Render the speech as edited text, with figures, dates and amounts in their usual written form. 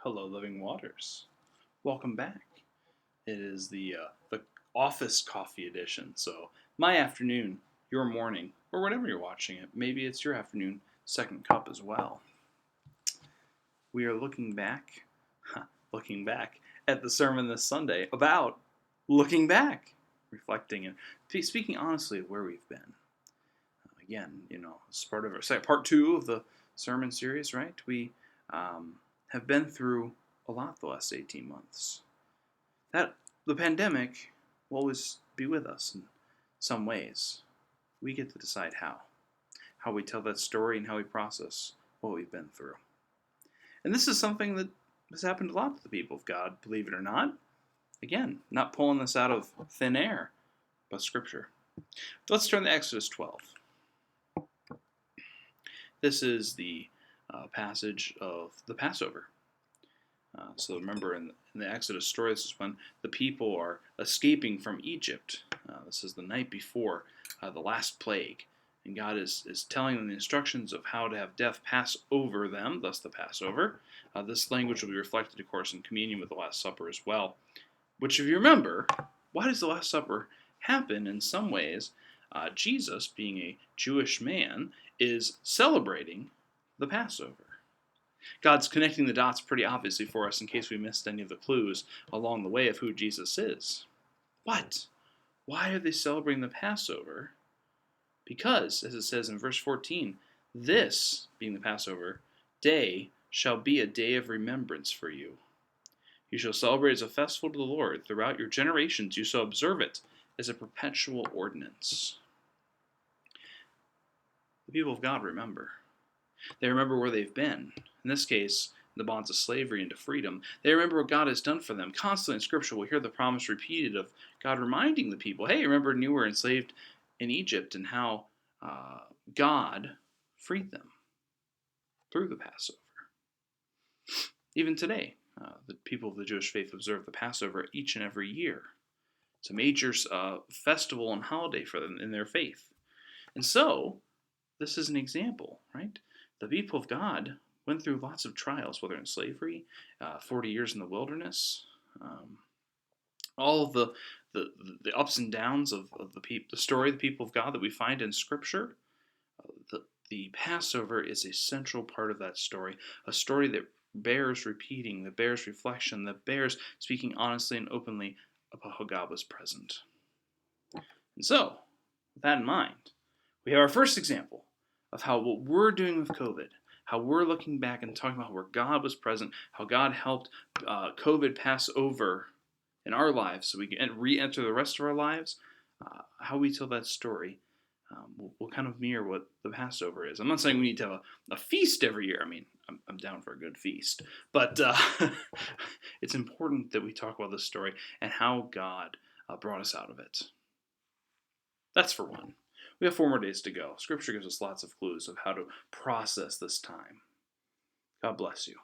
Hello, Living Waters. Welcome back. It is the office coffee edition. So my afternoon, your morning, or whenever you're watching it, maybe it's your afternoon, second cup as well. We are looking back at the sermon this Sunday about looking back, reflecting and speaking honestly of where we've been. Again, it's part of our part two of the sermon series, right? We have been through a lot the last 18 months. That the pandemic will always be with us in some ways. We get to decide how we tell that story and how we process what we've been through. And this is something that has happened a lot to the people of God, believe it or not. Again, not pulling this out of thin air, but Scripture. Let's turn to Exodus 12. This is the passage of the Passover. So remember in the Exodus story, this is when the people are escaping from Egypt. This is the night before the last plague. And God is telling them the instructions of how to have death pass over them, thus the Passover. This language will be reflected, of course, in communion with the Last Supper as well. Which, if you remember, why does the Last Supper happen? In some ways, Jesus, being a Jewish man, is celebrating the Passover. God's connecting the dots pretty obviously for us in case we missed any of the clues along the way of who Jesus is. But why are they celebrating the Passover? Because, as it says in verse 14, this, being the Passover, day shall be a day of remembrance for you. You shall celebrate as a festival to the Lord. Throughout your generations you shall observe it as a perpetual ordinance. The people of God remember. They remember where they've been. In this case, the bonds of slavery into freedom. They remember what God has done for them. Constantly in Scripture, we'll hear the promise repeated of God reminding the people, hey, remember when you were enslaved in Egypt and how God freed them through the Passover. Even today, the people of the Jewish faith observe the Passover each and every year. It's a major festival and holiday for them in their faith. And so, this is an example, right? The people of God went through lots of trials, whether in slavery, 40 years in the wilderness, all of the ups and downs of the story of the people of God that we find in Scripture. The Passover is a central part of that story, a story that bears repeating, that bears reflection, that bears speaking honestly and openly about how God was present. And so, with that in mind, we have our first example of how what we're doing with COVID, how we're looking back and talking about where God was present, how God helped COVID pass over in our lives so we can re-enter the rest of our lives, how we tell that story will kind of mirror what the Passover is. I'm not saying we need to have a feast every year. I mean, I'm down for a good feast. But it's important that we talk about this story and how God brought us out of it. That's for one. We have 4 more days to go. Scripture gives us lots of clues of how to process this time. God bless you.